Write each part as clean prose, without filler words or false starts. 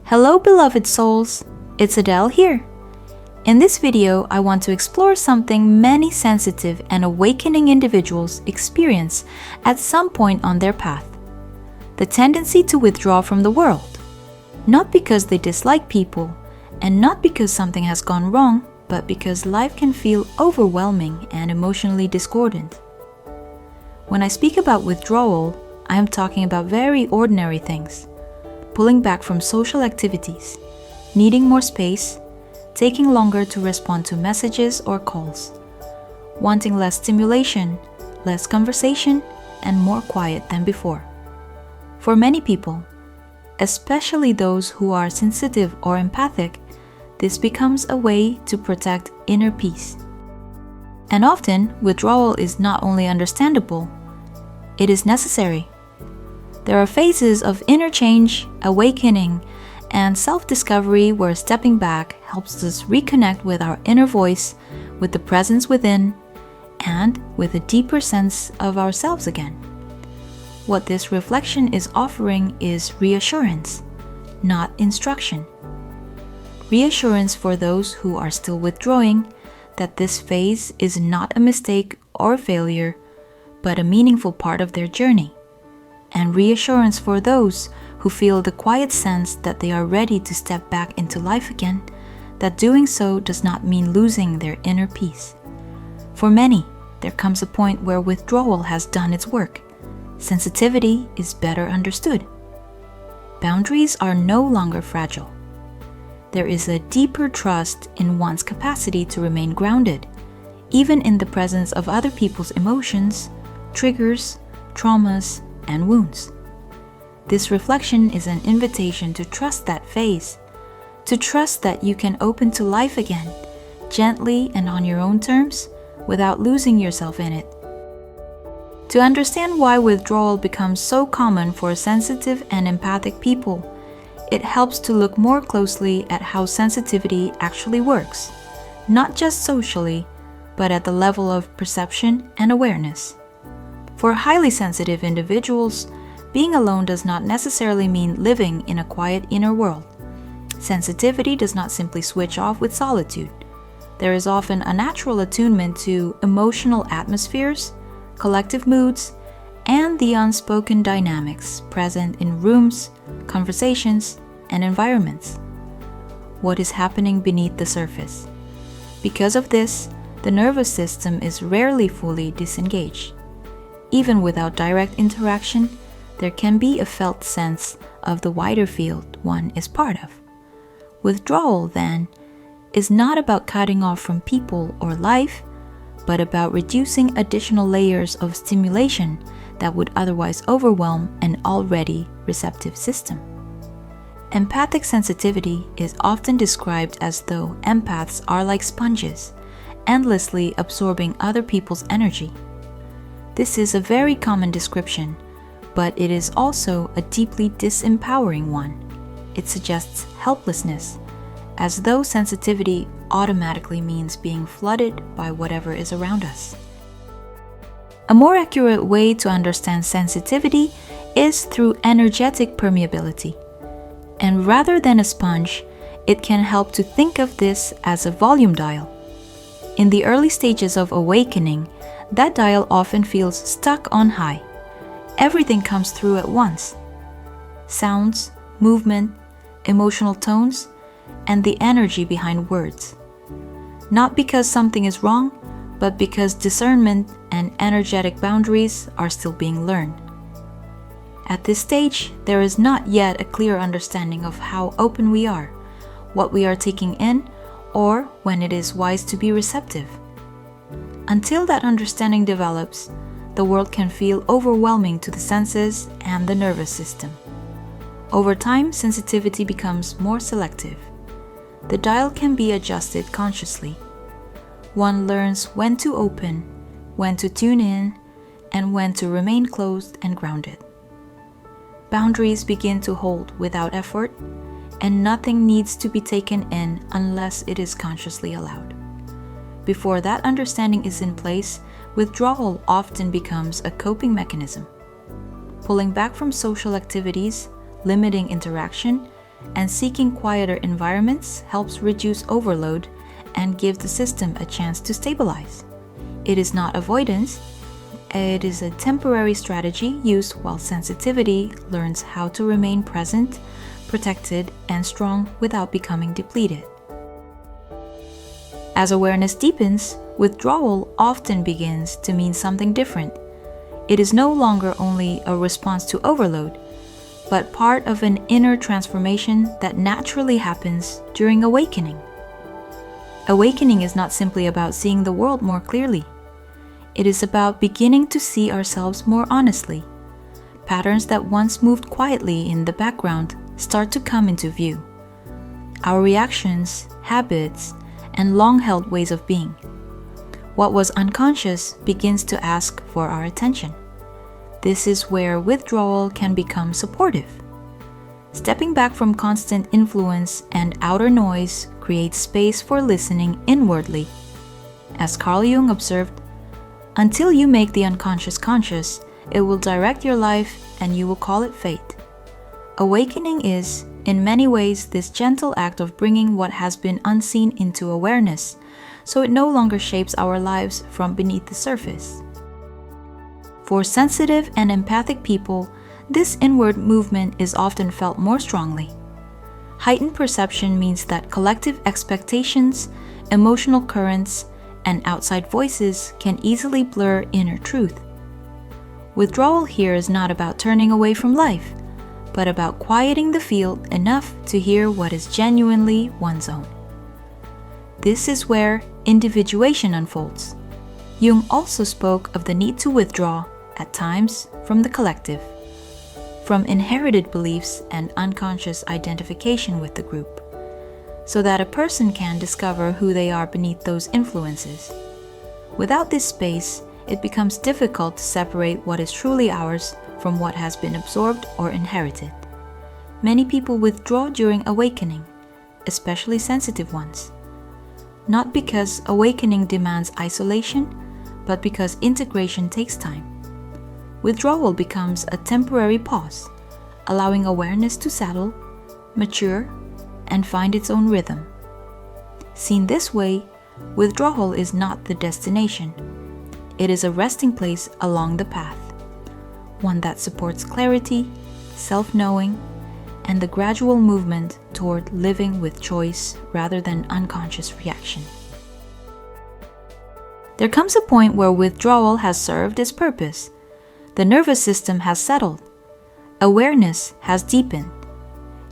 Hello beloved souls, it's Adele here. In this video, I want to explore something many sensitive and awakening individuals experience at some point on their path. The tendency to withdraw from the world. Not because they dislike people, and not because something has gone wrong, but because life can feel overwhelming and emotionally discordant. When I speak about withdrawal, I am talking about very ordinary things. Pulling back from social activities, needing more space, taking longer to respond to messages or calls, wanting less stimulation, less conversation, and more quiet than before. For many people, especially those who are sensitive or empathic, this becomes a way to protect inner peace. And often, withdrawal is not only understandable, it is necessary. There are phases of inner change, awakening, and self-discovery where stepping back helps us reconnect with our inner voice, with the presence within, and with a deeper sense of ourselves again. What this reflection is offering is reassurance, not instruction. Reassurance for those who are still withdrawing that this phase is not a mistake or a failure, but a meaningful part of their journey. And reassurance for those who feel the quiet sense that they are ready to step back into life again, that doing so does not mean losing their inner peace. For many, there comes a point where withdrawal has done its work. Sensitivity is better understood. Boundaries are no longer fragile. There is a deeper trust in one's capacity to remain grounded, even in the presence of other people's emotions, triggers, traumas, and wounds. This reflection is an invitation to trust that phase, to trust that you can open to life again, gently and on your own terms, without losing yourself in it. To understand why withdrawal becomes so common for sensitive and empathic people, it helps to look more closely at how sensitivity actually works, not just socially, but at the level of perception and awareness. For highly sensitive individuals, being alone does not necessarily mean living in a quiet inner world. Sensitivity does not simply switch off with solitude. There is often a natural attunement to emotional atmospheres, collective moods, and the unspoken dynamics present in rooms, conversations, and environments. What is happening beneath the surface? Because of this, the nervous system is rarely fully disengaged. Even without direct interaction, there can be a felt sense of the wider field one is part of. Withdrawal, then, is not about cutting off from people or life, but about reducing additional layers of stimulation that would otherwise overwhelm an already receptive system. Empathic sensitivity is often described as though empaths are like sponges, endlessly absorbing other people's energy. This is a very common description, but it is also a deeply disempowering one. It suggests helplessness, as though sensitivity automatically means being flooded by whatever is around us. A more accurate way to understand sensitivity is through energetic permeability. And rather than a sponge, it can help to think of this as a volume dial. In the early stages of awakening, that dial often feels stuck on high. Everything comes through at once. Sounds, movement, emotional tones, and the energy behind words. Not because something is wrong, but because discernment and energetic boundaries are still being learned. At this stage, there is not yet a clear understanding of how open we are, what we are taking in, or when it is wise to be receptive. Until that understanding develops, the world can feel overwhelming to the senses and the nervous system. Over time, sensitivity becomes more selective. The dial can be adjusted consciously. One learns when to open, when to tune in, and when to remain closed and grounded. Boundaries begin to hold without effort, and nothing needs to be taken in unless it is consciously allowed. Before that understanding is in place, withdrawal often becomes a coping mechanism. Pulling back from social activities, limiting interaction, and seeking quieter environments helps reduce overload and give the system a chance to stabilize. It is not avoidance, it is a temporary strategy used while sensitivity learns how to remain present, protected, and strong without becoming depleted. As awareness deepens, withdrawal often begins to mean something different. It is no longer only a response to overload, but part of an inner transformation that naturally happens during awakening. Awakening is not simply about seeing the world more clearly. It is about beginning to see ourselves more honestly. Patterns that once moved quietly in the background start to come into view. Our reactions, habits, and long-held ways of being. What was unconscious begins to ask for our attention. This is where withdrawal can become supportive. Stepping back from constant influence and outer noise creates space for listening inwardly. As Carl Jung observed, until you make the unconscious conscious, it will direct your life and you will call it fate. Awakening is, in many ways, this gentle act of bringing what has been unseen into awareness, so it no longer shapes our lives from beneath the surface. For sensitive and empathic people, this inward movement is often felt more strongly. Heightened perception means that collective expectations, emotional currents, and outside voices can easily blur inner truth. Withdrawal here is not about turning away from life, but about quieting the field enough to hear what is genuinely one's own. This is where individuation unfolds. Jung also spoke of the need to withdraw, at times, from the collective, from inherited beliefs and unconscious identification with the group, so that a person can discover who they are beneath those influences. Without this space, it becomes difficult to separate what is truly ours from what has been absorbed or inherited. Many people withdraw during awakening, especially sensitive ones. Not because awakening demands isolation, but because integration takes time. Withdrawal becomes a temporary pause, allowing awareness to settle, mature, and find its own rhythm. Seen this way, withdrawal is not the destination. It is a resting place along the path, one that supports clarity, self-knowing, and the gradual movement toward living with choice rather than unconscious reaction. There comes a point where withdrawal has served its purpose. The nervous system has settled. Awareness has deepened.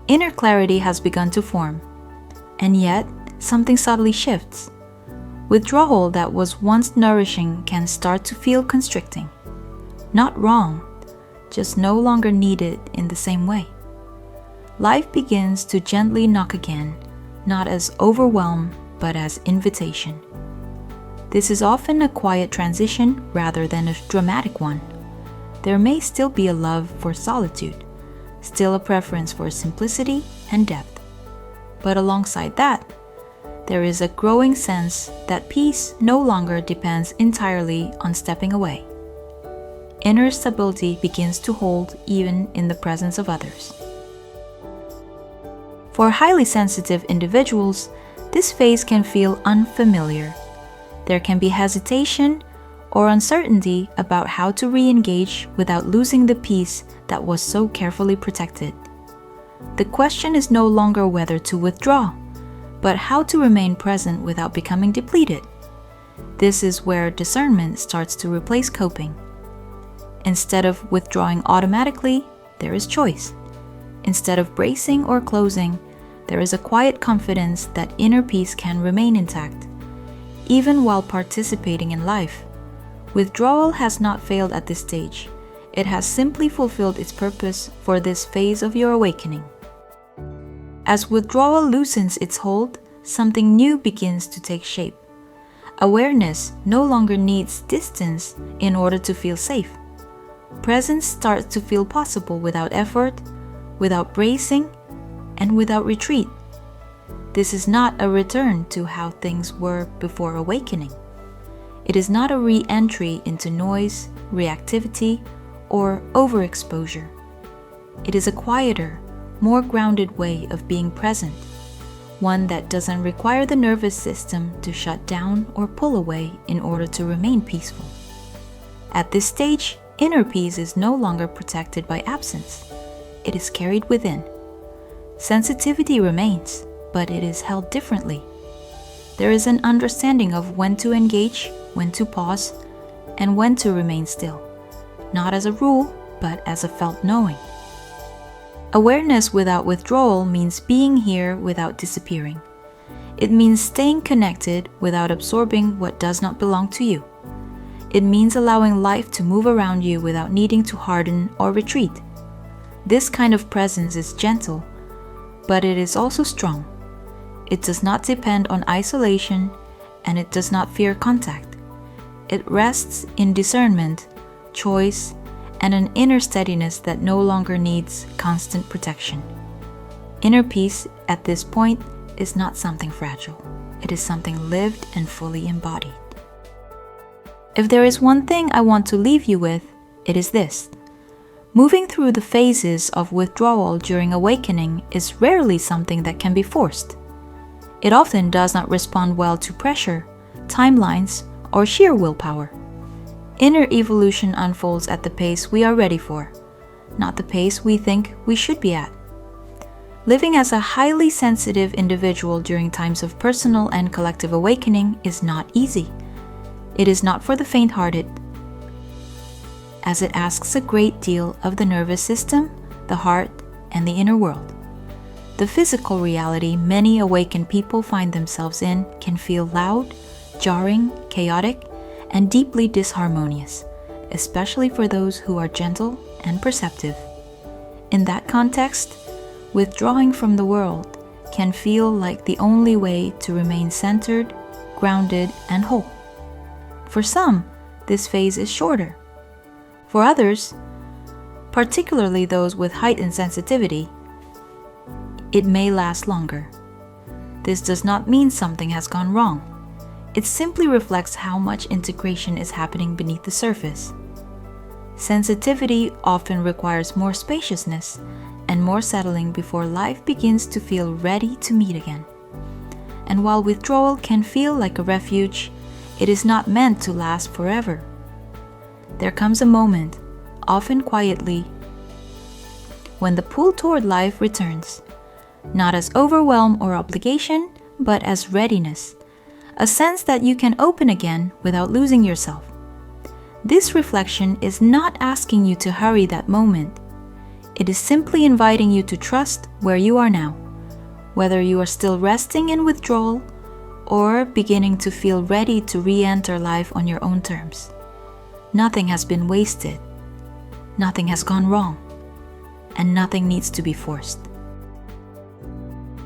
Inner clarity has begun to form. And yet, something subtly shifts. Withdrawal that was once nourishing can start to feel constricting. Not wrong, just no longer needed in the same way. Life begins to gently knock again, not as overwhelm, but as invitation. This is often a quiet transition rather than a dramatic one. There may still be a love for solitude, still a preference for simplicity and depth. But alongside that, there is a growing sense that peace no longer depends entirely on stepping away. Inner stability begins to hold even in the presence of others. For highly sensitive individuals, this phase can feel unfamiliar. There can be hesitation or uncertainty about how to re-engage without losing the peace that was so carefully protected. The question is no longer whether to withdraw, but how to remain present without becoming depleted. This is where discernment starts to replace coping. Instead of withdrawing automatically, there is choice. Instead of bracing or closing, there is a quiet confidence that inner peace can remain intact, even while participating in life. Withdrawal has not failed at this stage. It has simply fulfilled its purpose for this phase of your awakening. As withdrawal loosens its hold, something new begins to take shape. Awareness no longer needs distance in order to feel safe. Presence starts to feel possible without effort, without bracing, and without retreat. This is not a return to how things were before awakening. It is not a re-entry into noise, reactivity, or overexposure. It is a quieter, more grounded way of being present, one that doesn't require the nervous system to shut down or pull away in order to remain peaceful. At this stage, inner peace is no longer protected by absence. It is carried within. Sensitivity remains, but it is held differently. There is an understanding of when to engage, when to pause, and when to remain still, not as a rule, but as a felt knowing. Awareness without withdrawal means being here without disappearing. It means staying connected without absorbing what does not belong to you. It means allowing life to move around you without needing to harden or retreat. This kind of presence is gentle, but it is also strong. It does not depend on isolation, and it does not fear contact. It rests in discernment, choice, and an inner steadiness that no longer needs constant protection. Inner peace at this point is not something fragile. It is something lived and fully embodied. If there is one thing I want to leave you with, it is this. Moving through the phases of withdrawal during awakening is rarely something that can be forced. It often does not respond well to pressure, timelines, or sheer willpower. Inner evolution unfolds at the pace we are ready for, not the pace we think we should be at. Living as a highly sensitive individual during times of personal and collective awakening is not easy. It is not for the faint-hearted, as it asks a great deal of the nervous system, the heart, and the inner world. The physical reality many awakened people find themselves in can feel loud, jarring, chaotic, and deeply disharmonious, especially for those who are gentle and perceptive. In that context, withdrawing from the world can feel like the only way to remain centered, grounded, and whole. For some, this phase is shorter. For others, particularly those with heightened sensitivity, it may last longer. This does not mean something has gone wrong. It simply reflects how much integration is happening beneath the surface. Sensitivity often requires more spaciousness and more settling before life begins to feel ready to meet again. And while withdrawal can feel like a refuge, it is not meant to last forever. There comes a moment, often quietly, when the pull toward life returns, not as overwhelm or obligation, but as readiness, a sense that you can open again without losing yourself. This reflection is not asking you to hurry that moment. It is simply inviting you to trust where you are now, whether you are still resting in withdrawal or beginning to feel ready to re-enter life on your own terms. Nothing has been wasted, nothing has gone wrong, and nothing needs to be forced.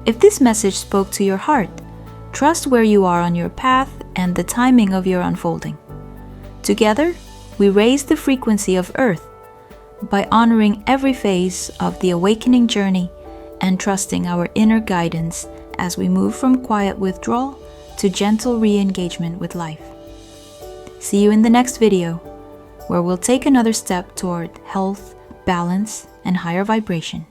If this message spoke to your heart, trust where you are on your path and the timing of your unfolding. Together, we raise the frequency of Earth by honoring every phase of the awakening journey and trusting our inner guidance as we move from quiet withdrawal to gentle re-engagement with life. See you in the next video, where we'll take another step toward health, balance, and higher vibration.